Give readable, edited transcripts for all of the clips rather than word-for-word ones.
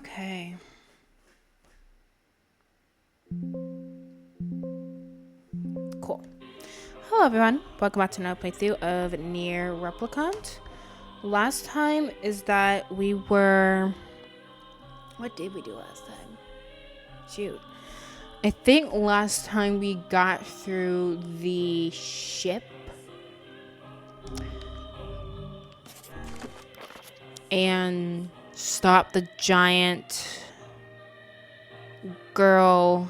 Okay. Cool. Hello everyone, welcome back to another playthrough of Nier Replicant. Last time is that we were... What did we do last time? Shoot. I think last time we got through the ship. And stopped the giant girl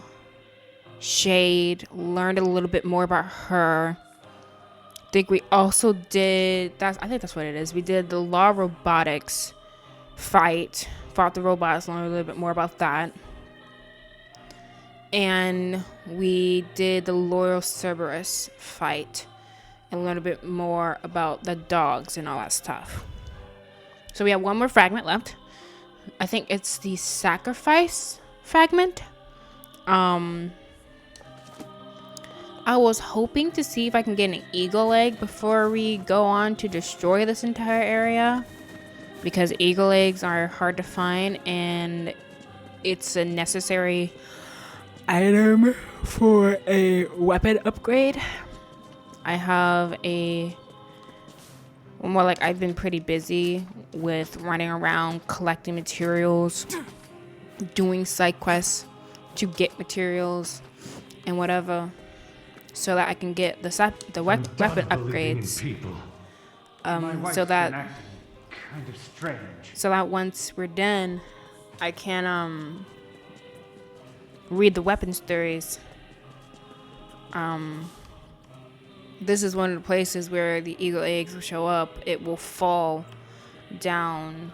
Shade, learned a little bit more about her. I think we also did I think that's what it is. We did the law robotics fight, fought the robots, learned a little bit more about that. And we did the loyal Cerberus fight and learned a bit more about the dogs and all that stuff. So we have one more fragment left. I think it's the sacrifice fragment. I was hoping to see if I can get an eagle egg before we go on to destroy this entire area, because eagle eggs are hard to find and it's a necessary item for a weapon upgrade. I've been pretty busy with running around collecting materials, doing side quests to get materials and whatever, so that I can get the weapon upgrades. So that once we're done, I can read the weapons theories. This is one of the places where the eagle eggs will show up. It will fall down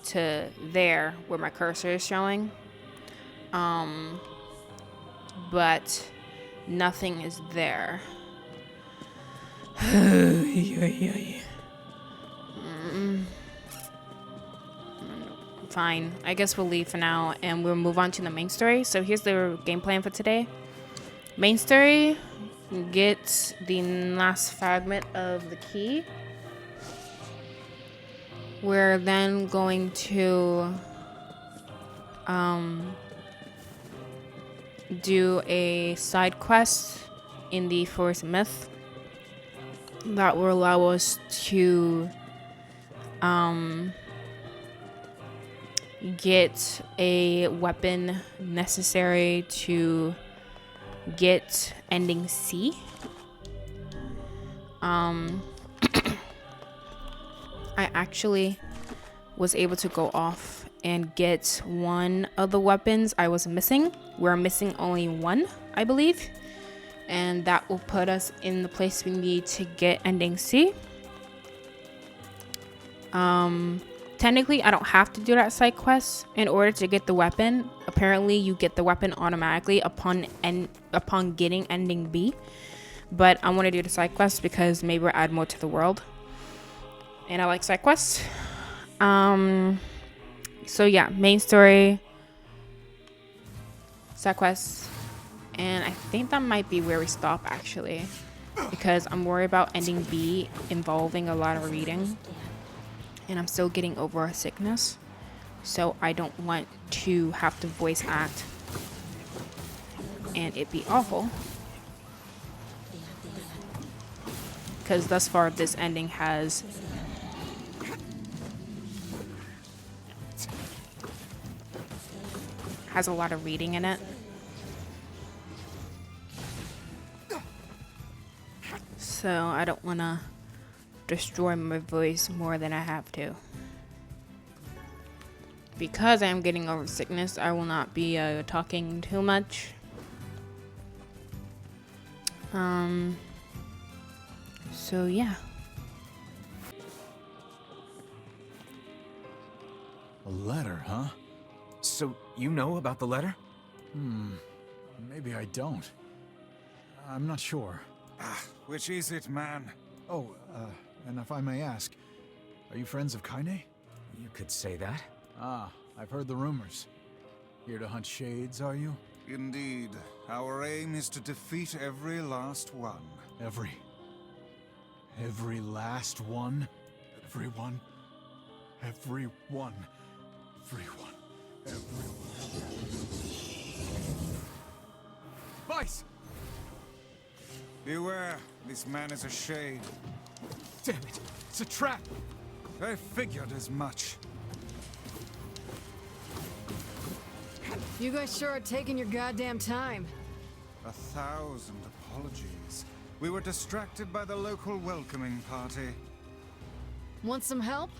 to there where my cursor is showing. But nothing is there. Fine. I guess we'll leave for now and we'll move on to the main story. So here's the game plan for today. Main story, get the last fragment of the key. We're then going to do a side quest in the Forest Myth that will allow us to get a weapon necessary to get ending C. I actually was able to go off and get one of the weapons I was missing. We're missing only one, I believe. And that will put us in the place we need to get ending C. Technically, I don't have to do that side quest in order to get the weapon. Apparently, you get the weapon automatically upon getting ending B. But I want to do the side quest because maybe we'll add more to the world. And I like side quests. So yeah, main story, side quests, and I think that might be where we stop actually, because I'm worried about ending B involving a lot of reading, and I'm still getting over a sickness, so I don't want to have to voice act and it be awful, because thus far this ending has a lot of reading in it. So I don't want to destroy my voice more than I have to. Because I am getting over sickness, I will not be talking too much. So yeah. A letter, huh? So, you know about the letter? Maybe I don't. I'm not sure. Which is it, man? Oh, and if I may ask, are you friends of Kaine? You could say that. Ah, I've heard the rumors. Here to hunt shades, are you? Indeed. Our aim is to defeat every last one. Every last one? Everyone? Vice! Beware, this man is a shade. Damn it! It's a trap! I figured as much. You guys sure are taking your goddamn time. 1,000 apologies. We were distracted by the local welcoming party. Want some help?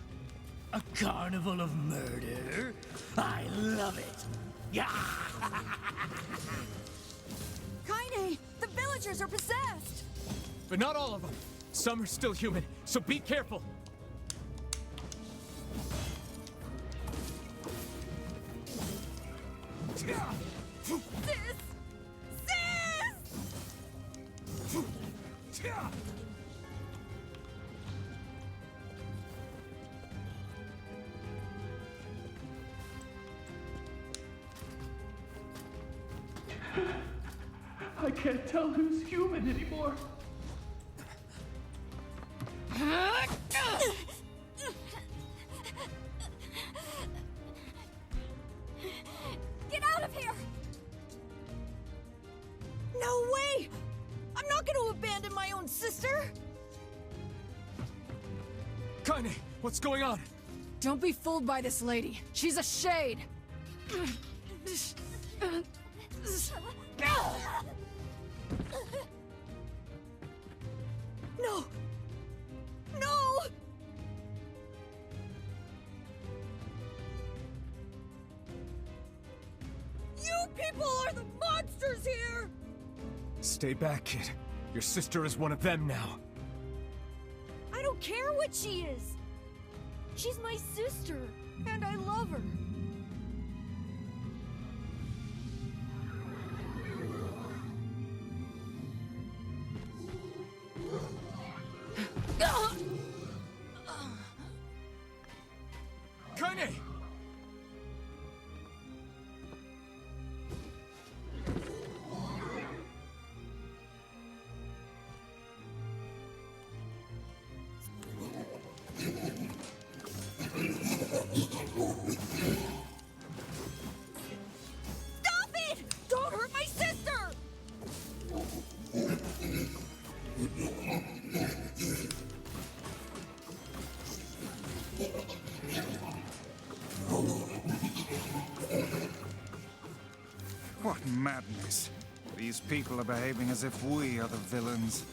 A carnival of murder? I love it! Yeah! Kaine! The villagers are possessed! But not all of them. Some are still human, so be careful. Sis! Sis! I can't tell who's human anymore. Get out of here! No way! I'm not gonna abandon my own sister! Kaine, what's going on? Don't be fooled by this lady. She's a shade. No! No! You people are the monsters here! Stay back, kid. Your sister is one of them now. I don't care what she is! She's my sister, and I love her. Kaine! Stop it! Don't hurt my sister! What madness. These people are behaving as if we are the villains.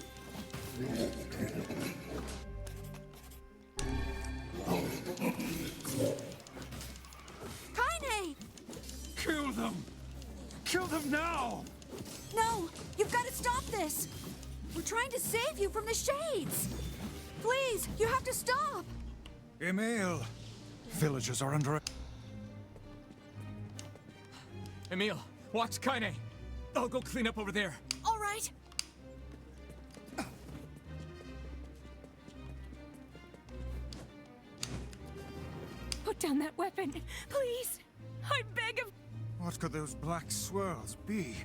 Kaine! Kill them! Kill them now! No! You've got to stop this! We're trying to save you from the shades! Please, you have to stop! Emil! Villagers are under... Emil, watch Kaine. I'll go clean up over there. All right. Put down that weapon, please! I beg of... What could those black swirls be?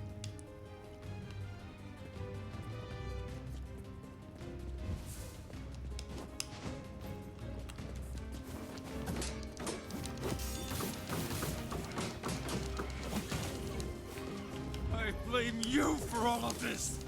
I blame you for all of this!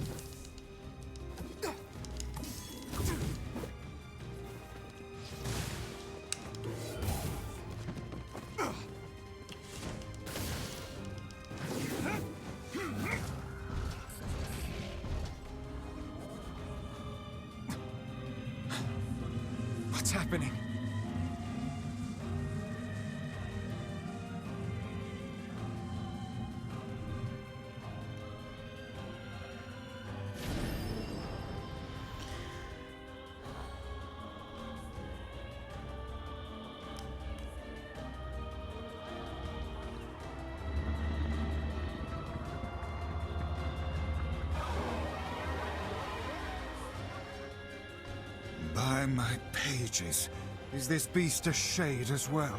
What's happening? By my pages, is this beast a shade as well?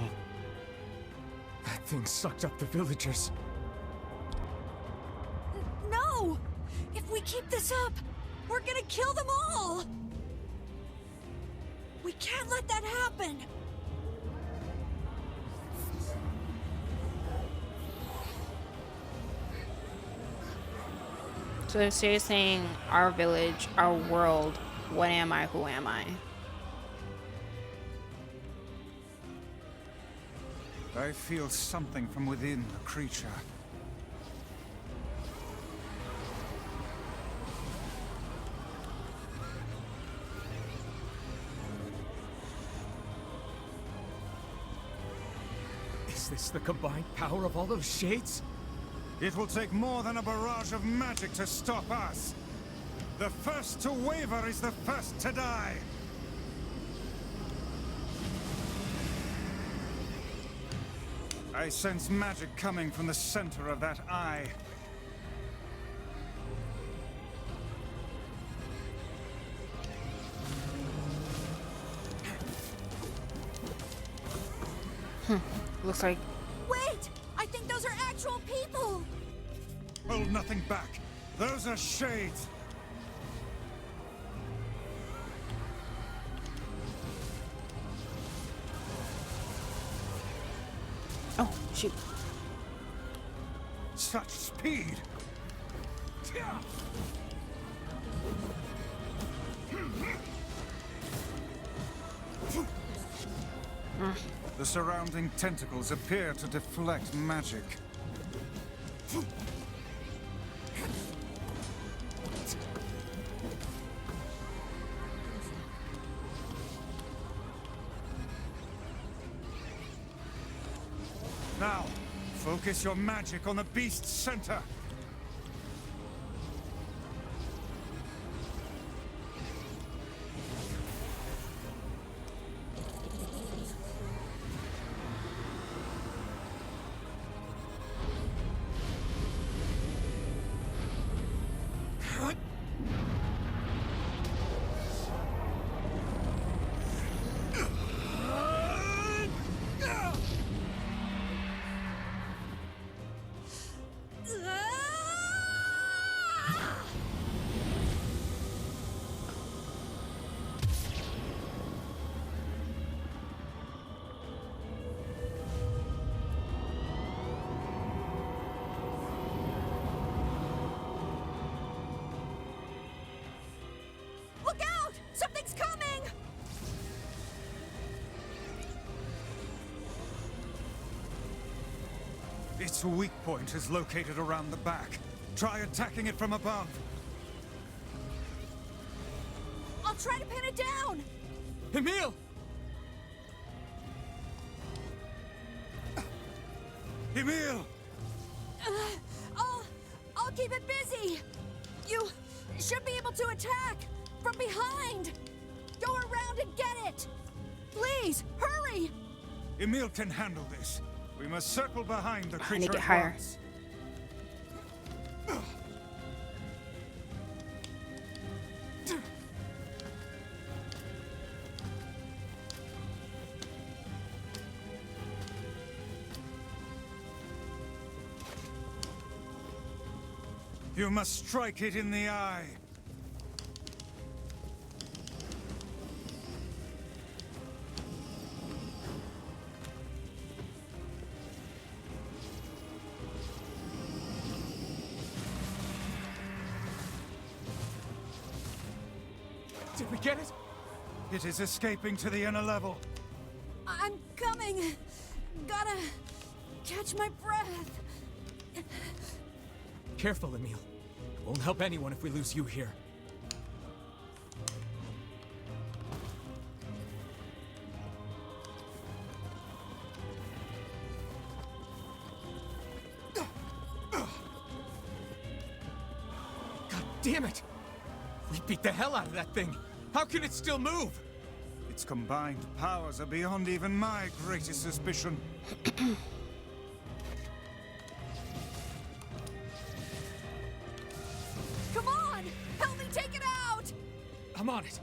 That thing sucked up the villagers. No! If we keep this up, we're gonna kill them all! We can't let that happen! So you're saying our village, our world, what am I, who am I? I feel something from within the creature. Is this the combined power of all those shades? It will take more than a barrage of magic to stop us. The first to waver is the first to die. I sense magic coming from the center of that eye. Looks like Wait! I think those are actual people! Hold nothing back. Those are shades. oh shoot. Such speed. The surrounding tentacles appear to deflect magic. Now, focus your magic on the beast's center. Look out! Something's coming! Its weak point is located around the back. Try attacking it from above. I'll try to pin it down! Emil! Emil! I'll keep it busy! You should be able to attack! From behind! Go around and get it! Please, hurry! Emil can handle this. We must circle behind the I need creature to get at higher. once. You must strike it in the eye. Did we get it? It is escaping to the inner level. I'm coming! Gotta catch my breath. Careful, Emil. It won't help anyone if we lose you here. God damn it! We beat the hell out of that thing! How can it still move? Its combined powers are beyond even my greatest suspicion. Come on! Help me take it out! I'm on it.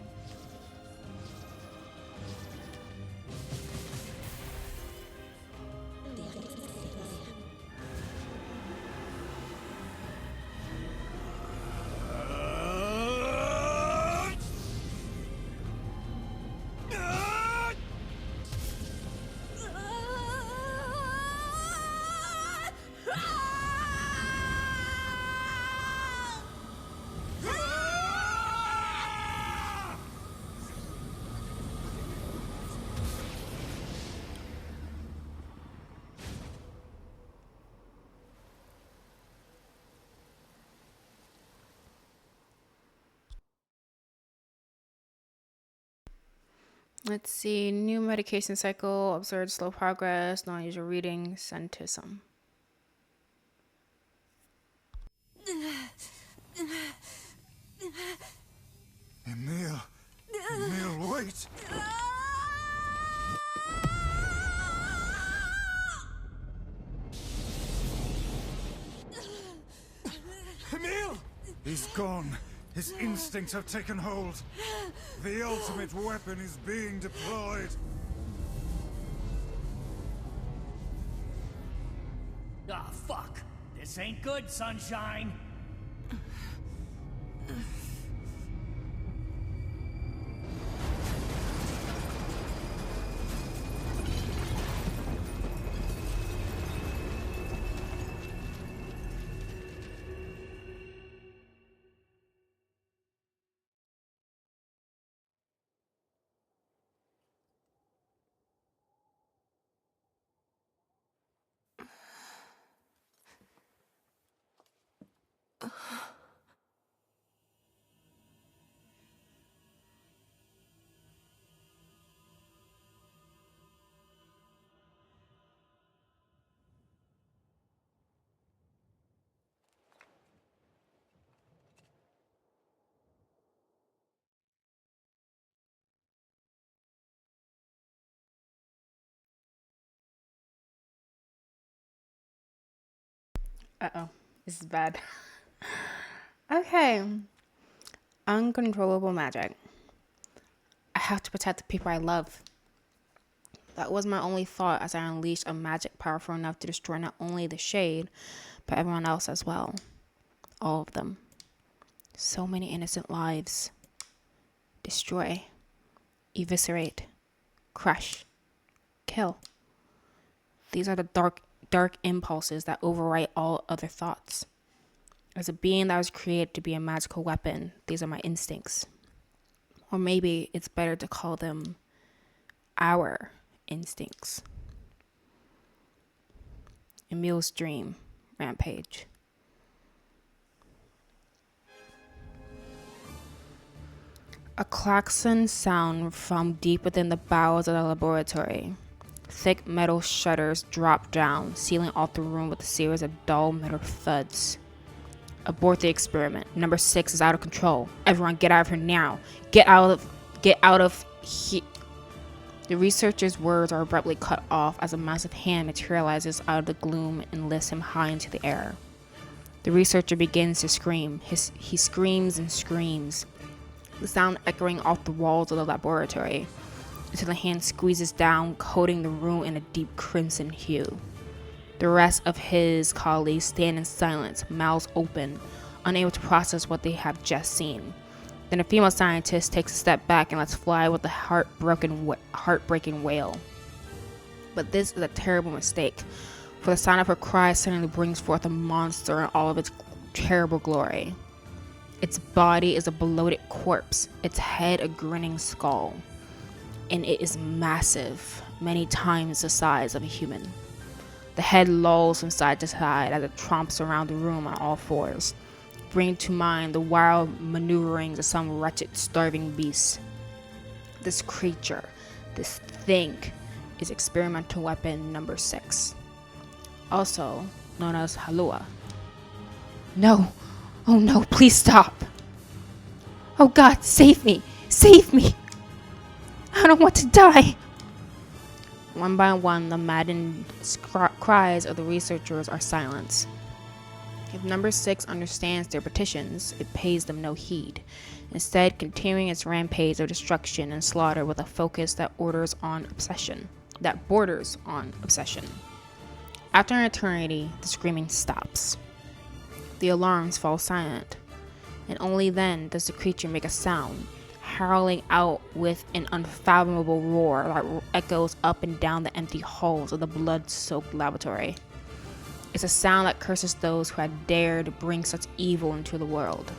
Let's see. New medication cycle. Observed slow progress. Non-usual reading. Send to some. Emil! Emil, wait! Emil! He's gone. His instincts have taken hold. The ultimate weapon is being deployed. Ah, fuck. This ain't good, sunshine. Uh-oh. This is bad. Okay. Uncontrollable magic. I have to protect the people I love. That was my only thought as I unleashed a magic powerful enough to destroy not only the shade, but everyone else as well. All of them. So many innocent lives. Destroy. Eviscerate. Crush. Kill. These are the dark impulses that overwrite all other thoughts. As a being that was created to be a magical weapon, these are my instincts. Or maybe it's better to call them our instincts. Emil's dream. Rampage. A klaxon sound from deep within the bowels of the laboratory. Thick metal shutters dropped down, sealing off the room with a series of dull metal thuds. Abort the experiment. Number 6 is out of control. Everyone get out of here now. Get out of here. The researcher's words are abruptly cut off as a massive hand materializes out of the gloom and lifts him high into the air. The researcher begins to scream. He screams and screams, the sound echoing off the walls of the laboratory, until the hand squeezes down, coating the room in a deep crimson hue. The rest of his colleagues stand in silence, mouths open, unable to process what they have just seen. Then a female scientist takes a step back and lets fly with a heartbreaking wail. But this is a terrible mistake, for the sound of her cry suddenly brings forth a monster in all of its terrible glory. Its body is a bloated corpse, its head a grinning skull, and it is massive, many times the size of a human. The head lolls from side to side as it tromps around the room on all fours, bringing to mind the wild maneuverings of some wretched, starving beast. This creature, this thing, is experimental weapon number 6, also known as Halua. No! Oh no, please stop! Oh God, save me! Save me! I don't want to die! One by one, the maddened cries of the researchers are silenced. If number 6 understands their petitions, it pays them no heed, instead continuing its rampage of destruction and slaughter with a focus that borders on obsession. After an eternity, the screaming stops. The alarms fall silent, and only then does the creature make a sound, howling out with an unfathomable roar that echoes up and down the empty halls of the blood-soaked laboratory. It's a sound that curses those who had dared bring such evil into the world,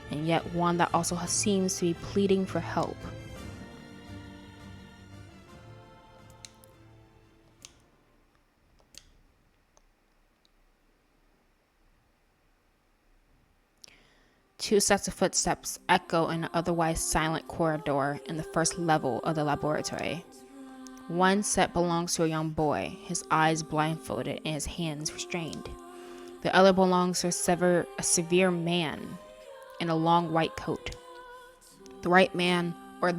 and yet one that also seems to be pleading for help. Two sets of footsteps echo in an otherwise silent corridor in the first level of the laboratory. One set belongs to a young boy, his eyes blindfolded and his hands restrained. The other belongs to a severe man in a long white coat. The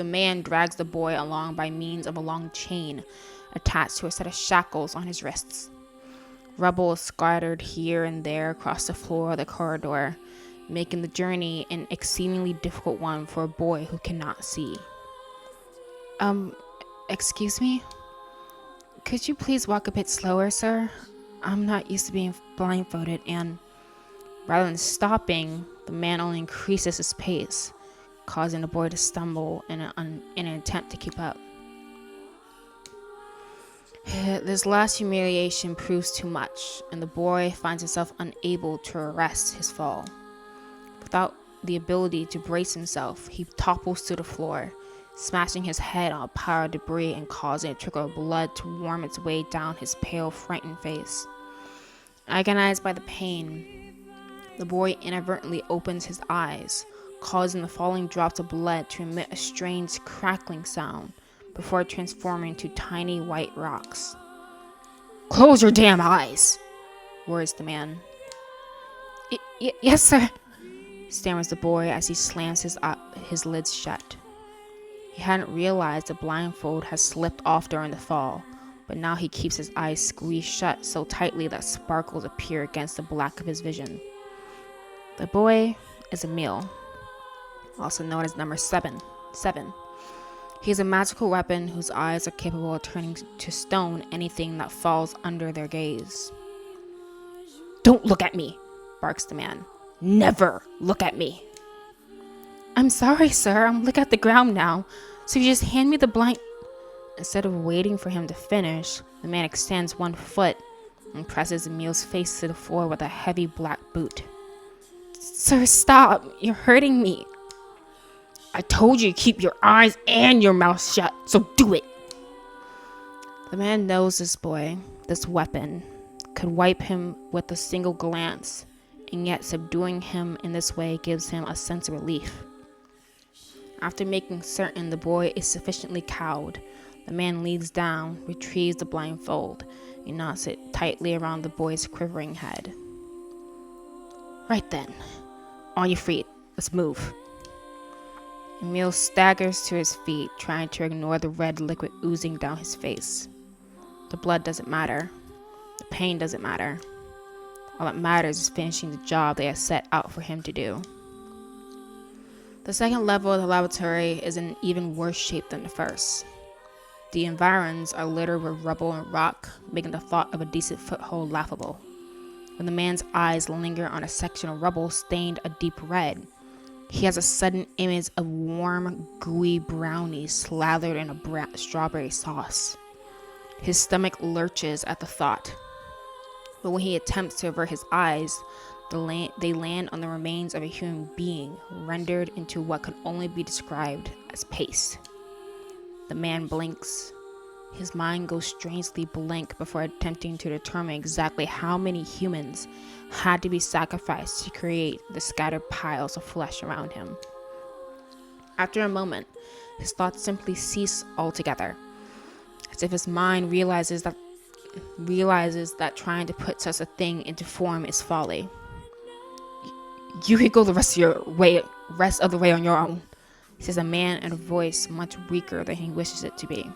man drags the boy along by means of a long chain attached to a set of shackles on his wrists. Rubble is scattered here and there across the floor of the corridor, making the journey an exceedingly difficult one for a boy who cannot see. Excuse me? Could you please walk a bit slower, sir? I'm not used to being blindfolded, and rather than stopping, the man only increases his pace, causing the boy to stumble in an attempt to keep up. This last humiliation proves too much, and the boy finds himself unable to arrest his fall. Without the ability to brace himself, he topples to the floor, smashing his head on a pile of debris and causing a trickle of blood to worm its way down his pale, frightened face. Agonized by the pain, the boy inadvertently opens his eyes, causing the falling drops of blood to emit a strange crackling sound before transforming to tiny white rocks. "Close your damn eyes!" roars the man. Yes, sir," stammers the boy as he slams his lids shut. He hadn't realized the blindfold had slipped off during the fall, but now he keeps his eyes squeezed shut so tightly that sparkles appear against the black of his vision. The boy is Emil, also known as number 7. He is a magical weapon whose eyes are capable of turning to stone anything that falls under their gaze. "Don't look at me," barks the man. "Never look at me." "I'm sorry, sir. I'm looking at the ground now. So you just hand me the blind..." Instead of waiting for him to finish, the man extends one foot and presses Emil's face to the floor with a heavy black boot. "Sir, stop. You're hurting me." "I told you to keep your eyes and your mouth shut, so do it." The man knows this boy, this weapon, could wipe him with a single glance, and yet subduing him in this way gives him a sense of relief. After making certain the boy is sufficiently cowed, the man leans down, retrieves the blindfold, and knots it tightly around the boy's quivering head. "Right then. On your feet. Let's move." Emil staggers to his feet, trying to ignore the red liquid oozing down his face. The blood doesn't matter. The pain doesn't matter. All that matters is finishing the job they have set out for him to do. The second level of the laboratory is in even worse shape than the first. The environs are littered with rubble and rock, making the thought of a decent foothold laughable. When the man's eyes linger on a section of rubble stained a deep red, he has a sudden image of warm, gooey brownies slathered in a strawberry sauce. His stomach lurches at the thought, but when he attempts to avert his eyes, they land on the remains of a human being rendered into what can only be described as paste. The man blinks. His mind goes strangely blank before attempting to determine exactly how many humans had to be sacrificed to create the scattered piles of flesh around him. After a moment, his thoughts simply cease altogether, as if his mind realizes that trying to put such a thing into form is folly. "You could go the rest of the way on your own," says a man in a voice much weaker than he wishes it to be.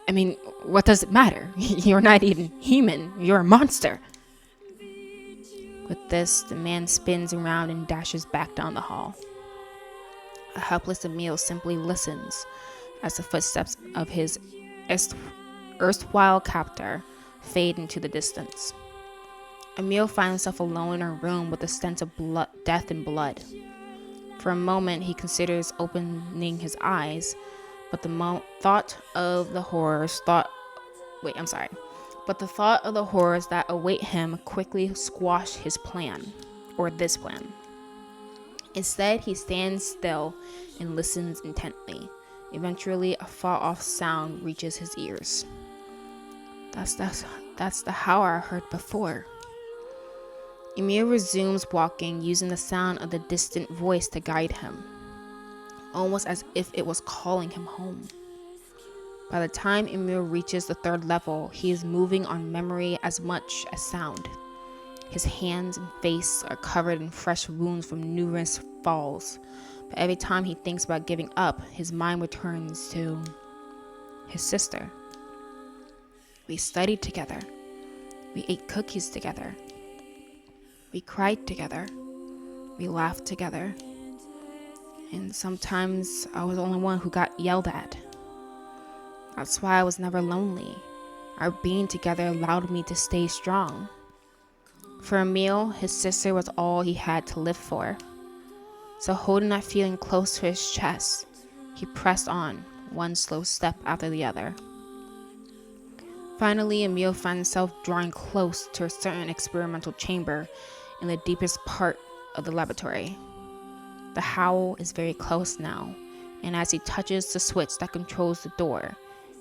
"I mean, what does it matter? You're not even human. You're a monster." With this, the man spins around and dashes back down the hall. A helpless Emil simply listens as the footsteps of his erstwhile captor fade into the distance. Emil finds himself alone in a room with a sense of death and blood. For a moment, he considers opening his eyes, but the thought of the horrors that await him quickly squash his plan, or this plan. Instead, he stands still and listens intently. Eventually, a far-off sound reaches his ears. That's the howl I heard before. Emil resumes walking, using the sound of the distant voice to guide him, almost as if it was calling him home. By the time Emil reaches the 3rd level, he is moving on memory as much as sound. His hands and face are covered in fresh wounds from numerous falls, but every time he thinks about giving up, his mind returns to his sister. We studied together. We ate cookies together. We cried together. We laughed together. And sometimes I was the only one who got yelled at. That's why I was never lonely. Our being together allowed me to stay strong. For Emil, his sister was all he had to live for. So holding that feeling close to his chest, he pressed on, one slow step after the other. Finally, Emil found himself drawing close to a certain experimental chamber in the deepest part of the laboratory. The howl is very close now, and as he touches the switch that controls the door,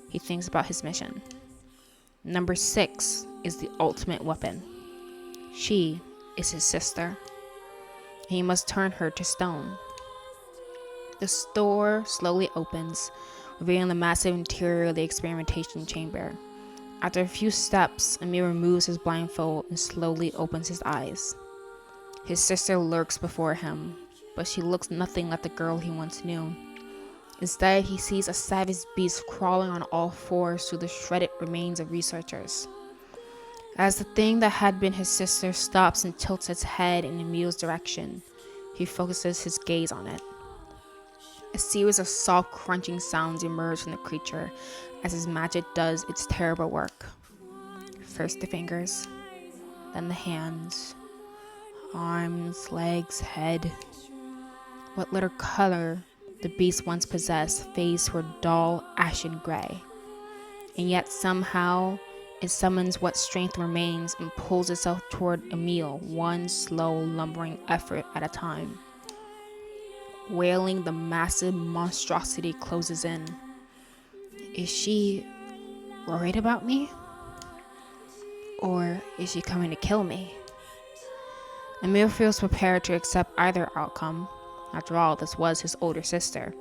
he thinks about his mission. Number 6 is the ultimate weapon. She is his sister. He must turn her to stone. The door slowly opens, revealing the massive interior of the experimentation chamber. After a few steps, Emil removes his blindfold and slowly opens his eyes. His sister lurks before him, but she looks nothing like the girl he once knew. Instead, he sees a savage beast crawling on all fours through the shredded remains of researchers. As the thing that had been his sister stops and tilts its head in Emil's direction, he focuses his gaze on it. A series of soft crunching sounds emerge from the creature as his magic does its terrible work. First the fingers, then the hands, arms, legs, head. What little color the beast once possessed fades to a dull, ashen gray. And yet somehow it summons what strength remains and pulls itself toward Emil, one slow, lumbering effort at a time. Wailing, the massive monstrosity closes in. Is she worried about me? Or is she coming to kill me? Emil feels prepared to accept either outcome. After all, this was his older sister,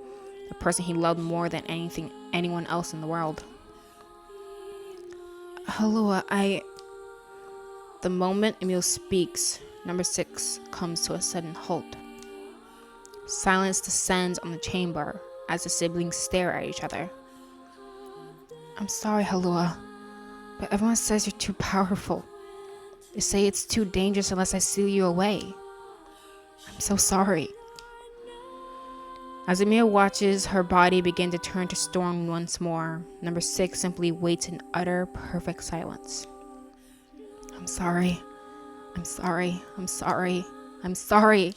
the person he loved more than anyone else in the world. Hello, The moment Emil speaks, number 6 comes to a sudden halt. Silence descends on the chamber as the siblings stare at each other. I'm sorry, Halua, but everyone says you're too powerful. They say it's too dangerous unless I seal you away. I'm so sorry. As Emil watches her body begin to turn to stone once more, number 6 simply waits in utter, perfect silence. I'm sorry. I'm sorry. I'm sorry. I'm sorry.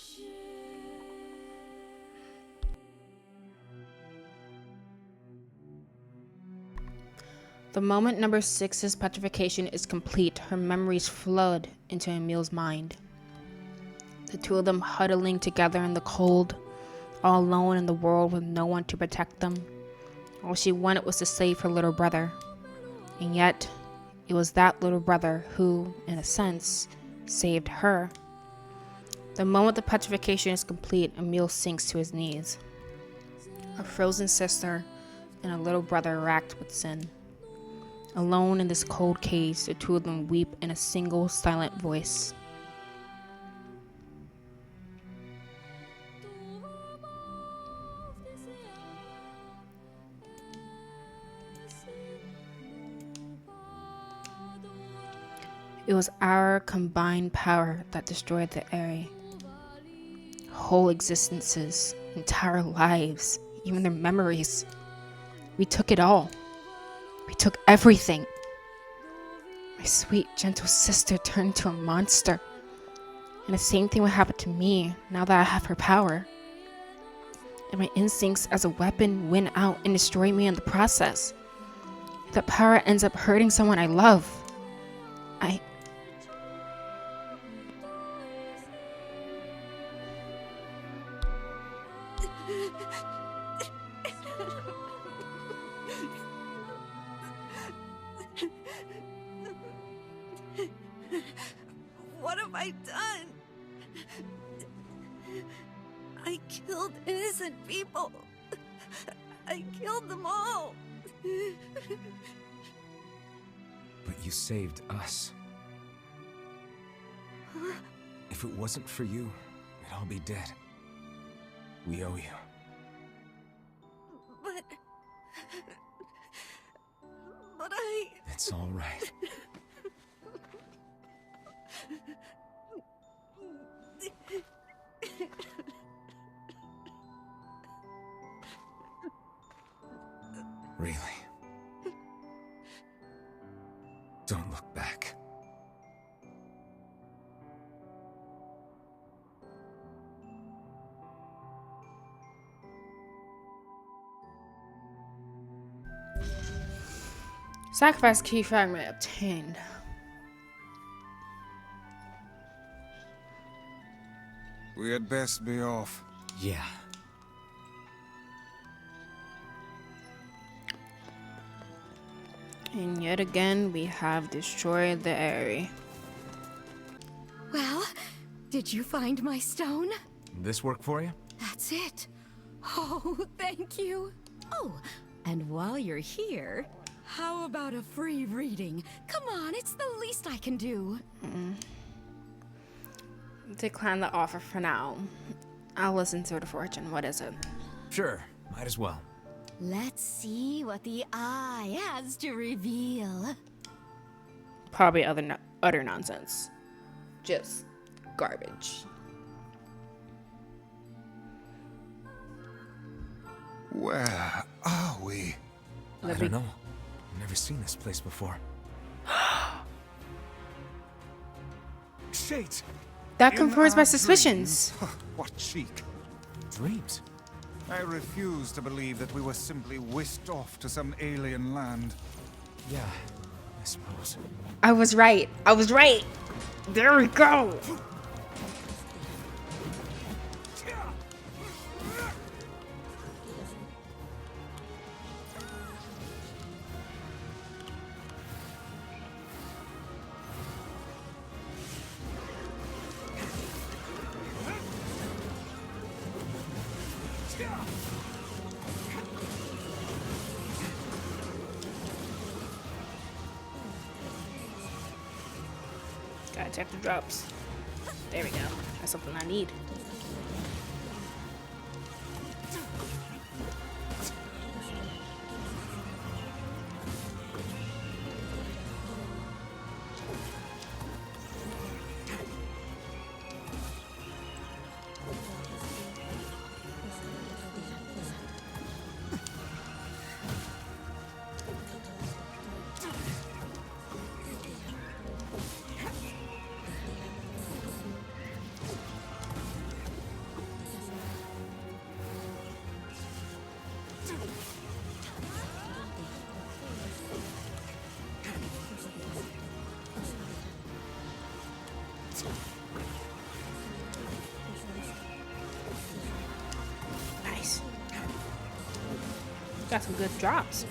The moment number 6's petrification is complete, her memories flood into Emil's mind. The two of them huddling together in the cold, all alone in the world with no one to protect them. All she wanted was to save her little brother. And yet, it was that little brother who, in a sense, saved her. The moment the petrification is complete, Emil sinks to his knees. A frozen sister and a little brother racked with sin. Alone in this cold cage, the two of them weep in a single silent voice. It was our combined power that destroyed the Aerie. Whole existences, entire lives, even their memories. We took it all. We took everything. My sweet, gentle sister turned into a monster. And the same thing would happen to me now that I have her power. And my instincts as a weapon win out and destroy me in the process. If that power ends up hurting someone I love, What have I I done? I killed innocent people. I killed them all. But you saved us. If it wasn't for you, we'd all be dead. We owe you. But I... It's all right. Really? Don't look back. Sacrifice key fragment obtained. We had best be off. Yeah. And yet again, we have destroyed the Aerie. Well, did you find my stone? This work for you? That's it. Oh, thank you. Oh, and while you're here, how about a free reading? Come on, it's the least I can do. Decline the offer for now. I'll listen to the fortune. What is it? Sure, might as well. Let's see what the eye has to reveal. Probably utter nonsense. Just garbage. Where are we? I don't know. I've never seen this place before. Shades! That In confirms my our suspicions. dreams. What cheek. Dreams? I refuse to believe that we were simply whisked off to some alien land. Yeah, I suppose. I was right. I was right. There we go. Gotta check the drops. There we go. That's something I need. Nice. Got some good drops.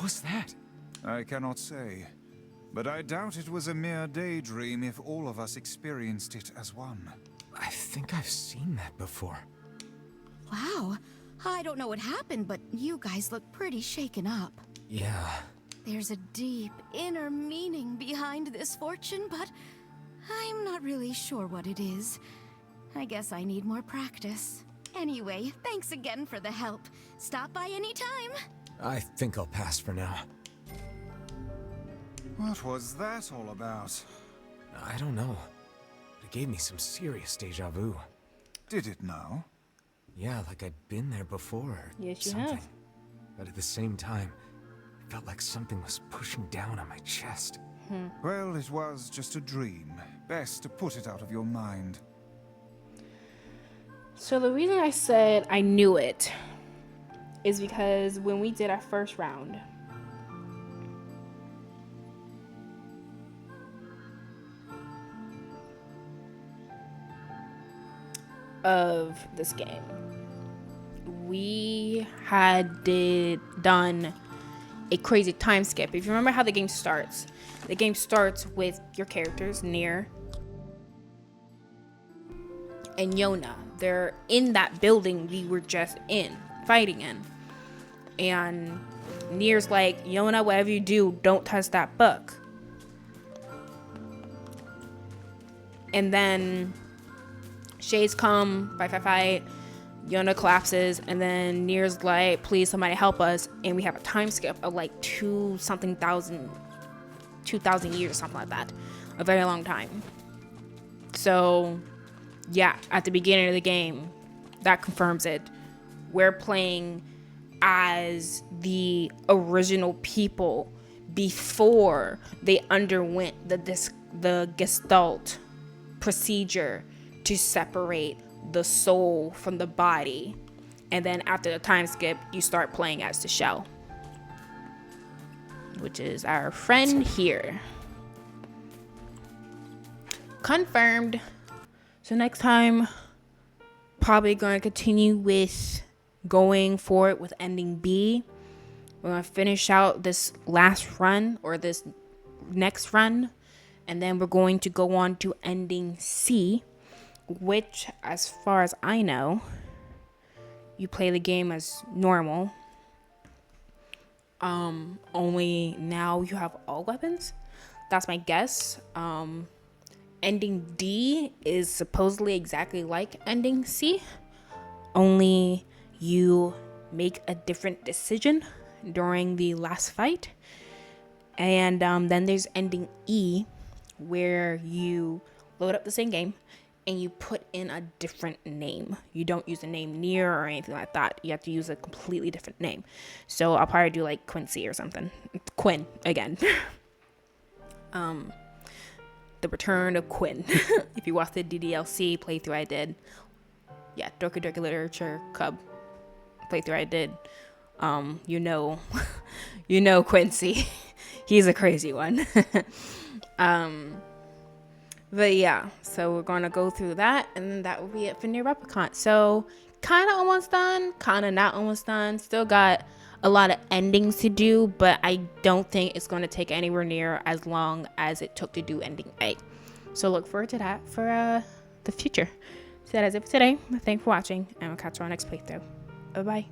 was that? I cannot say, but I doubt it was a mere daydream if all of us experienced it as one. I think I've seen that before. Wow. I don't know what happened, but you guys look pretty shaken up. Yeah. There's a deep inner meaning behind this fortune, but I'm not really sure what it is. I guess I need more practice. Anyway, thanks again for the help. Stop by any time. I think I'll pass for now. What was that all about? I don't know. It gave me some serious deja vu. Did it now? Yeah, like I'd been there before or Yes, you something. have. But at the same time, it felt like something was pushing down on my chest. Well, it was just a dream. Best to put it out of your mind. So the reason I said I knew it is because when we did our first round, of this game, we had done a crazy time skip. If you remember how the game starts with your characters, Nier and Yona. They're in that building we were just fighting in. And Nier's like, Yona, whatever you do, don't touch that book. And then Shades come, fight. Yona collapses, and then Nier's like, please somebody help us. And we have a time skip of like 2,000 years or something like that. A very long time. So yeah, at the beginning of the game, that confirms it. We're playing as the original people before they underwent the Gestalt procedure to separate the soul from the body. And then after the time skip, you start playing as the shell, which is our friend here. Confirmed. So next time, probably going to continue with going for it with ending B. We're going to finish out this last run, or this next run, and then we're going to go on to ending C, which, as far as I know, you play the game as normal. Only now you have all weapons. That's my guess. Ending D is supposedly exactly like ending C, only you make a different decision during the last fight. And then there's ending E, where you load up the same game and you put in a different name. You don't use the name Nier or anything like that. You have to use a completely different name. So I'll probably do like Quincy or something. Quinn again. The Return of Quinn. If you watched the DDLC playthrough I did. Yeah, Doku Doku Literature Cub playthrough I did. You know Quincy. He's a crazy one. But yeah, so we're gonna go through that, and then that will be it for Nier Replicant. So kind of almost done, kind of not almost done. Still got a lot of endings to do, but I don't think it's going to take anywhere near as long as it took to do ending A. So look forward to that for the future. So that is it for today. Thanks for watching, and we'll catch you on our next playthrough. Bye bye.